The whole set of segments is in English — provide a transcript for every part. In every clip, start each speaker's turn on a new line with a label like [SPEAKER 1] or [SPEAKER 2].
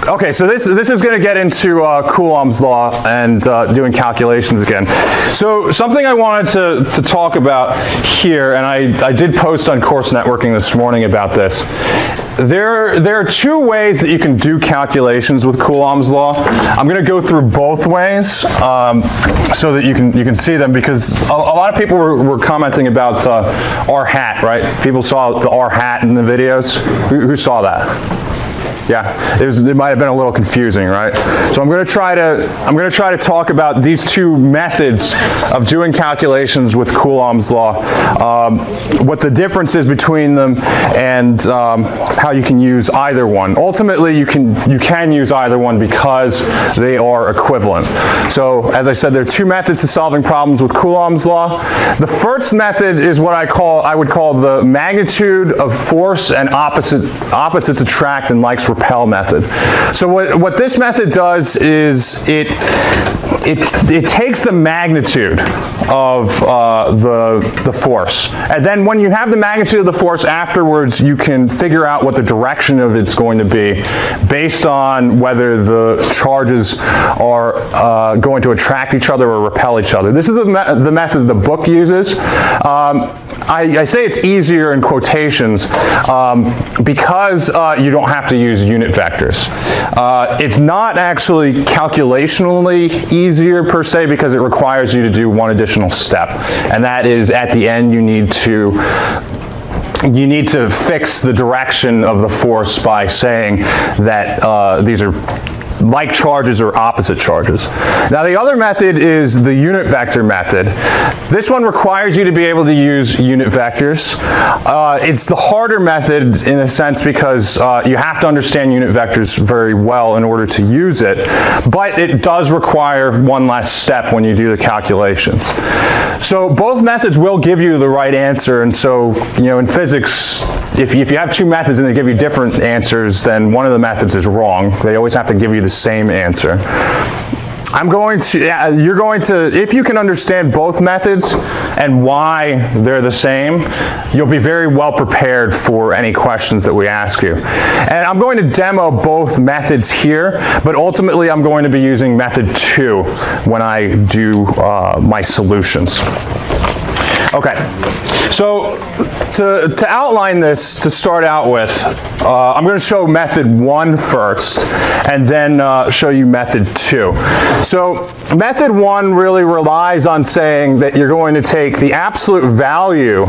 [SPEAKER 1] Okay, so this is going to get into Coulomb's law and doing calculations again. So something I wanted to talk about here, and I did post on Course Networking this morning about this. There are two ways that you can do calculations with Coulomb's law. I'm going to go through both ways so that you can see them, because a lot of people were commenting about R hat, right? People saw the R hat in the videos. Who saw that? Yeah, it might have been a little confusing, right? So I'm going to try to talk about these two methods of doing calculations with Coulomb's law, what the difference is between them, and how you can use either one. Ultimately, you can use either one because they are equivalent. So as I said, there are two methods to solving problems with Coulomb's law. The first method is what I would call the magnitude of force and opposites attract and likes repel method. So what this method does is it takes the magnitude of the force, and then when you have the magnitude of the force afterwards, you can figure out what the direction of it's going to be based on whether the charges are going to attract each other or repel each other. This is the method the book uses. I say it's easier in quotations because you don't have to use unit vectors. It's not actually calculationally easier per se because it requires you to do one additional step, and that is at the end you need to fix the direction of the force by saying that these are like charges or opposite charges. Now the other method is the unit vector method. This one requires you to be able to use unit vectors. It's the harder method in a sense because you have to understand unit vectors very well in order to use it, but it does require one less step when you do the calculations. So both methods will give you the right answer, and so in physics, if you have two methods and they give you different answers, then one of the methods is wrong. They always have to give you the same answer. You're going to, if you can understand both methods and why they're the same, you'll be very well prepared for any questions that we ask you. And I'm going to demo both methods here, but ultimately I'm going to be using method 2 when I do my solutions. Okay, so to outline this, to start out with, I'm going to show method 1 first, and then show you method 2. So method 1 really relies on saying that you're going to take the absolute value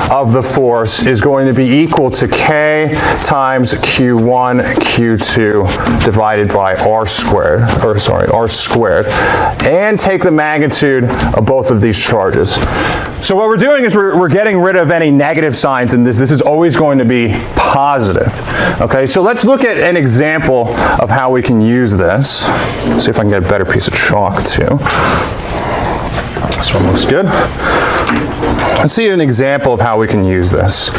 [SPEAKER 1] of the force is going to be equal to K times Q1, Q2 divided by R squared, R squared, and take the magnitude of both of these charges. So what we're doing is we're getting rid of any negative signs in this. This is always going to be positive. Okay, so let's look at an example of how we can use this. Let's see if I can get a better piece of chalk too. This one looks good. Let's see an example of how we can use this.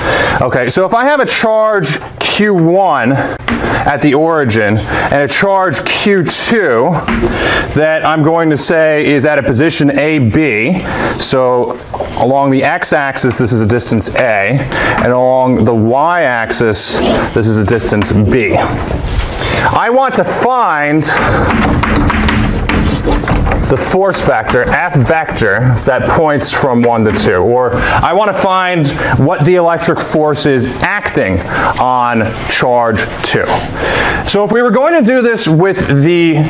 [SPEAKER 1] Okay, so if I have a charge Q1 at the origin and a charge Q2 that I'm going to say is at a position AB, so along the x-axis this is a distance A, and along the y-axis this is a distance B. I want to find the force vector, F vector, that points from 1 to 2. Or I want to find what the electric force is acting on charge 2. So if we were going to do this with the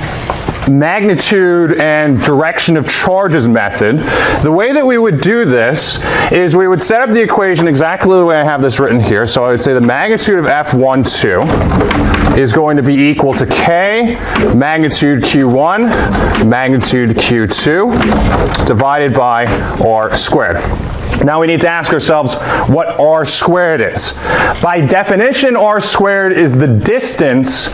[SPEAKER 1] magnitude and direction of charges method, the way that we would do this is we would set up the equation exactly the way I have this written here. So I would say the magnitude of F12 is going to be equal to K magnitude Q1 magnitude Q2 divided by R squared. Now we need to ask ourselves what R squared is. By definition, R squared is the distance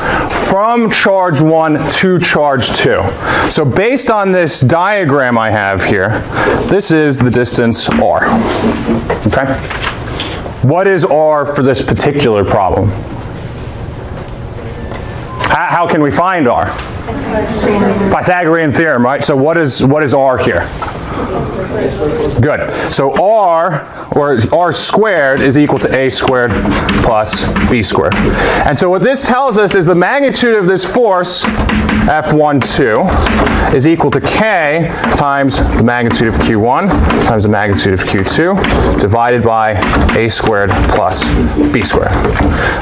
[SPEAKER 1] from charge 1 to charge 2. So based on this diagram I have here, this is the distance R. Okay? What is R for this particular problem? How can we find r? Pythagorean theorem, right? So what is r here? Good. So r, or r squared, is equal to a squared plus b squared. And so what this tells us is the magnitude of this force, F12, is equal to k times the magnitude of Q1 times the magnitude of Q2 divided by a squared plus b squared.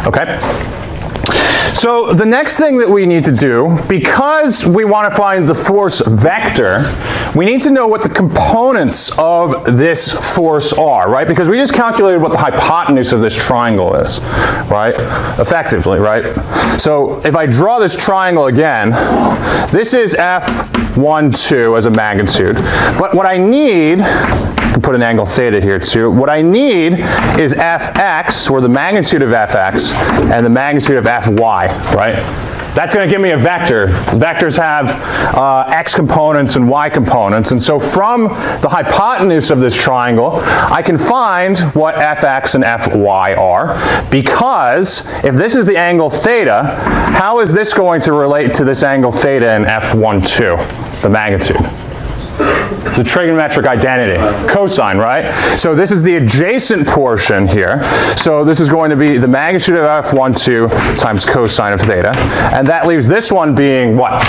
[SPEAKER 1] Okay? So the next thing that we need to do, because we want to find the force vector, we need to know what the components of this force are, right? Because we just calculated what the hypotenuse of this triangle is, right? Effectively, right? So if I draw this triangle again, this is F12 as a magnitude. But what I need, I can put an angle theta here too, what I need is Fx, or the magnitude of Fx, and the magnitude of Fy, right? That's going to give me a vector. Vectors have x components and y components, and so from the hypotenuse of this triangle, I can find what Fx and Fy are, because if this is the angle theta, how is this going to relate to this angle theta in F12, the magnitude? The trigonometric identity, cosine, right? So this is the adjacent portion here. So this is going to be the magnitude of F12 times cosine of theta. And that leaves this one being what?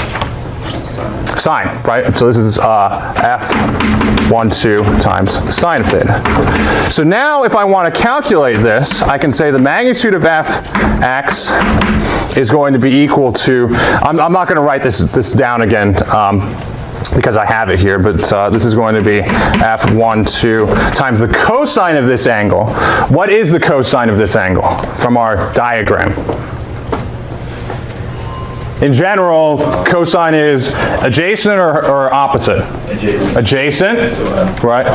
[SPEAKER 1] Sine, right? So this is F12 times sine of theta. So now if I want to calculate this, I can say the magnitude of Fx is going to be equal to, I'm not going to write this down again, because I have it here, but this is going to be F12 times the cosine of this angle. What is the cosine of this angle from our diagram? In general, cosine is adjacent or opposite? Adjacent, right?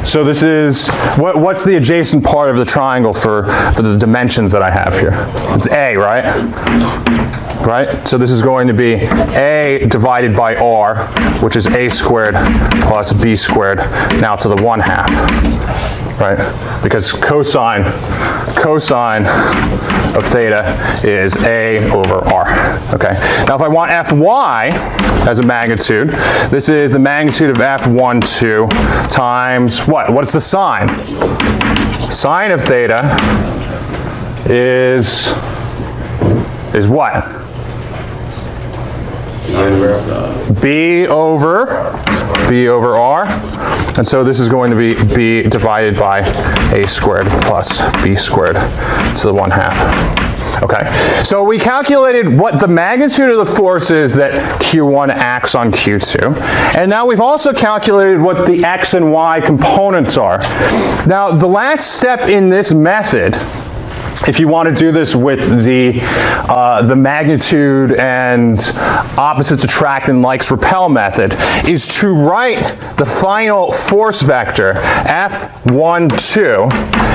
[SPEAKER 1] So this is, what's the adjacent part of the triangle for the dimensions that I have here? It's A, right? Right? So this is going to be A divided by R, which is A squared plus B squared, now to the 1/2, right? Because cosine of theta is A over R, okay? Now if I want Fy as a magnitude, this is the magnitude of F12 times what? What's the sine? Sine of theta is what? B over R, and so this is going to be B divided by A squared plus B squared to the 1/2. Okay, so we calculated what the magnitude of the force is that Q1 acts on Q2, and now we've also calculated what the X and Y components are. Now the last step in this method, if you want to do this with the magnitude and opposites attract and likes repel method, is to write the final force vector F12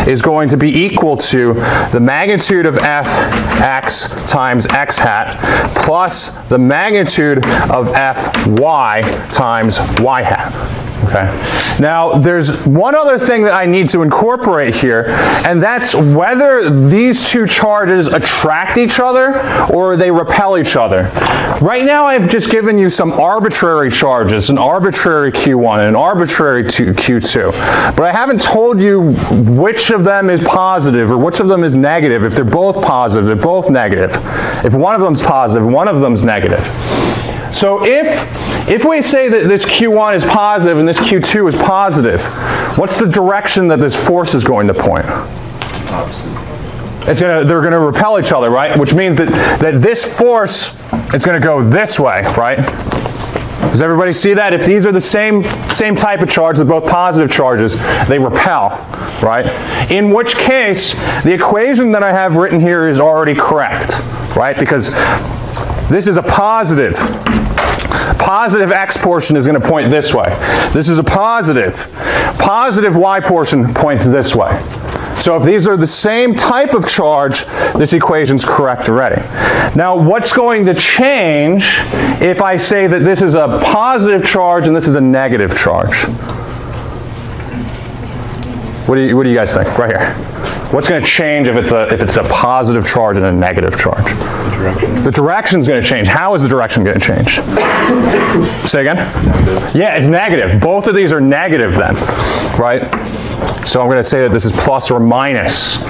[SPEAKER 1] is going to be equal to the magnitude of Fx times x hat plus the magnitude of Fy times y hat. Okay. Now, there's one other thing that I need to incorporate here, and that's whether these two charges attract each other or they repel each other. Right now, I've just given you some arbitrary charges, an arbitrary Q1 and an arbitrary Q2, but I haven't told you which of them is positive or which of them is negative. If they're both positive, they're both negative. If one of them's positive, one of them's negative. So if we say that this Q1 is positive and this Q2 is positive, what's the direction that this force is going to point? They're going to repel each other, right? Which means that this force is going to go this way, right? Does everybody see that? If these are the same type of charge, they're both positive charges, they repel, right? In which case, the equation that I have written here is already correct, right? Because this is a positive. Positive x portion is going to point this way. This is a positive. Positive y portion points this way. So if these are the same type of charge, this equation's correct already. Now, what's going to change if I say that this is a positive charge and this is a negative charge? What do you guys think? Right here. What's going to change if it's a positive charge and a negative charge? The direction is going to change. How is the direction going to change? Say again? Negative. Yeah, it's negative. Both of these are negative then, right? So I'm going to say that this is plus or minus.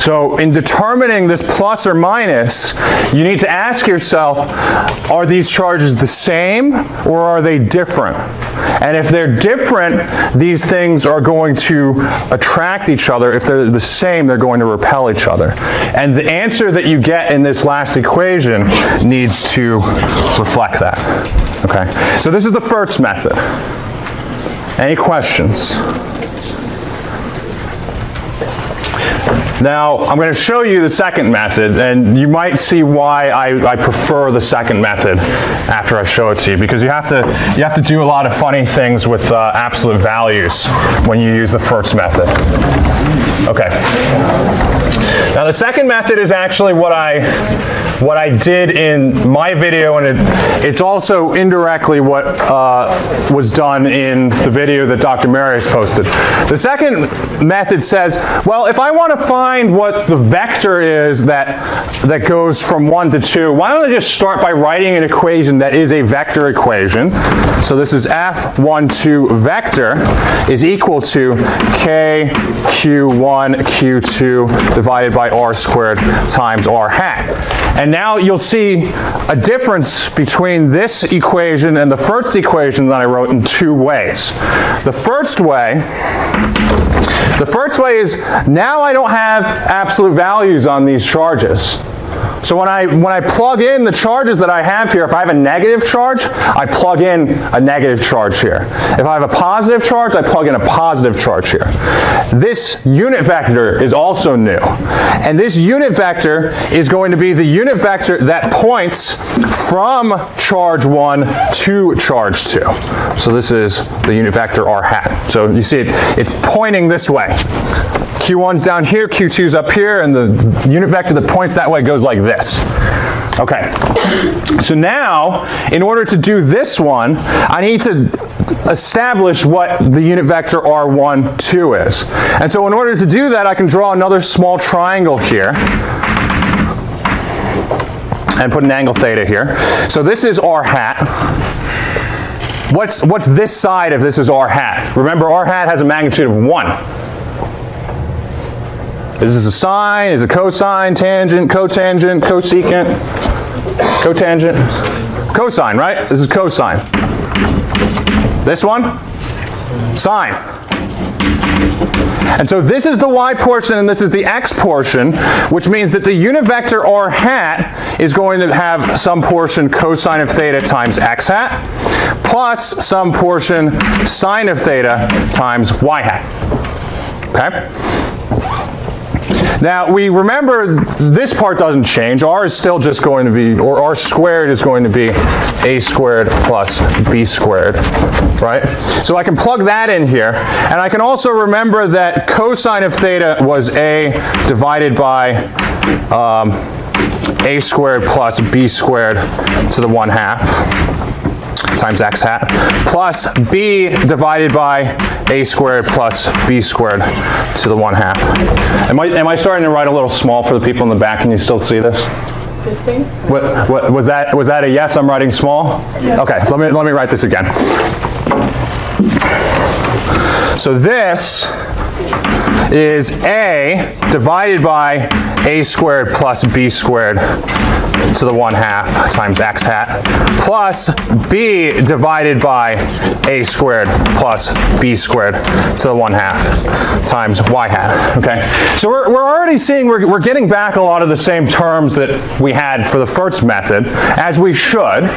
[SPEAKER 1] So in determining this plus or minus, you need to ask yourself, are these charges the same or are they different? And if they're different, these things are going to attract each other. If they're the same, they're going to repel each other. And the answer that you get in this last equation needs to reflect that. Okay? So this is the first method. Any questions? Now, I'm going to show you the second method, and you might see why I prefer the second method after I show it to you, because you have to do a lot of funny things with absolute values when you use the first method. Okay. Now, the second method is actually what I did in my video, and it's also indirectly what was done in the video that Dr. Marius posted. The second method says, well, if I want to find what the vector is that goes from 1 to 2, why don't I just start by writing an equation that is a vector equation. So this is f12 vector is equal to k q1 q2 divided by r squared times r hat. And now you'll see a difference between this equation and the first equation that I wrote in two ways. The first way is now I don't have absolute values on these charges. So when I plug in the charges that I have here, if I have a negative charge, I plug in a negative charge here. If I have a positive charge, I plug in a positive charge here. This unit vector is also new. And this unit vector is going to be the unit vector that points from charge 1 to charge 2. So this is the unit vector r hat. So you see it's pointing this way. Q1's down here, Q2's up here, and the unit vector that points that way goes like this. Okay, so now, in order to do this one, I need to establish what the unit vector R1, 2 is. And so in order to do that, I can draw another small triangle here and put an angle theta here. So this is r hat. What's this side if this is r hat? Remember, r hat has a magnitude of 1. Is this a sine? Is it cosine? Tangent? Cotangent? Cosecant? Cotangent? Cosine, right? This is cosine. This one? Sine. And so this is the y portion and this is the x portion, which means that the unit vector r hat is going to have some portion cosine of theta times x hat, plus some portion sine of theta times y hat. Okay? Now, we remember this part doesn't change. R is still just going to be, or r squared is going to be a squared plus b squared, right? So I can plug that in here. And I can also remember that cosine of theta was a divided by a squared plus b squared to the 1/2 times x hat, plus b divided by a squared plus b squared to the 1/2. Am I starting to write a little small for the people in the back? Can you still see this?
[SPEAKER 2] These things?
[SPEAKER 1] What was that a yes? I'm writing small? Yes. Okay, let me write this again. So this is a divided by a squared plus b squared to the 1/2 times x hat, plus b divided by a squared plus b squared to the 1/2 times y hat. Okay, so we're already seeing we're getting back a lot of the same terms that we had for the first method, as we should.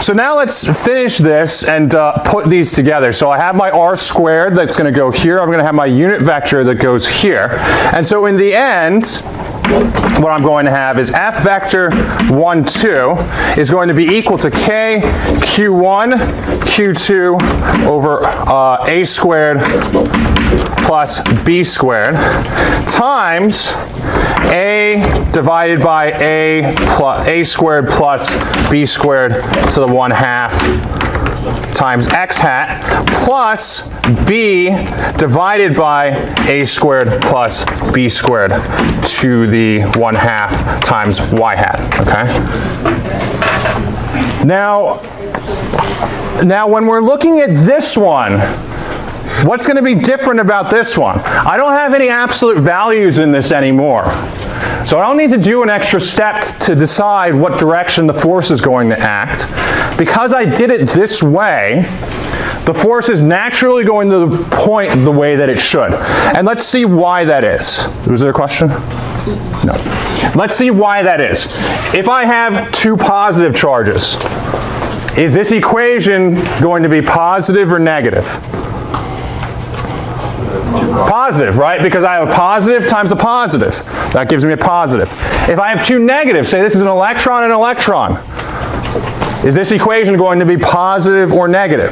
[SPEAKER 1] So now let's finish this and put these together. So I have my r squared that's going to go here. I'm going to have my unit vector that goes here. And so in the end, what I'm going to have is f vector 1, 2 is going to be equal to k q1 q2 over a squared plus b squared times a divided by a squared plus b squared to the 1/2 times x hat plus b divided by a squared plus b squared to the 1/2 times y hat, okay? Now when we're looking at this one, what's going to be different about this one? I don't have any absolute values in this anymore. So I don't need to do an extra step to decide what direction the force is going to act. Because I did it this way, the force is naturally going to point the way that it should. And let's see why that is. Was there a question? No. Let's see why that is. If I have two positive charges, is this equation going to be positive or negative? Positive, right? Because I have a positive times a positive. That gives me a positive. If I have two negatives, say this is an electron and an electron, is this equation going to be positive or negative?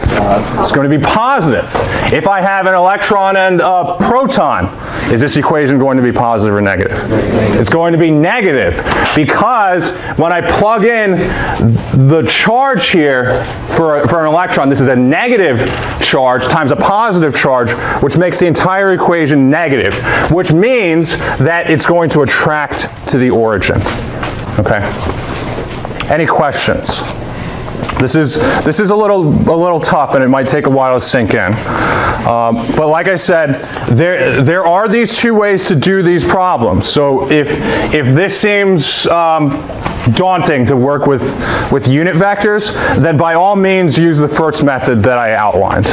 [SPEAKER 1] It's going to be positive. If I have an electron and a proton, is this equation going to be positive or negative? It's going to be negative because when I plug in the charge here for an electron, this is a negative charge times a positive charge, which makes the entire equation negative, which means that it's going to attract to the origin. Okay? Any questions? This is a little tough, and it might take a while to sink in. But like I said, there are these two ways to do these problems. So if this seems daunting to work with unit vectors, then by all means use the first method that I outlined.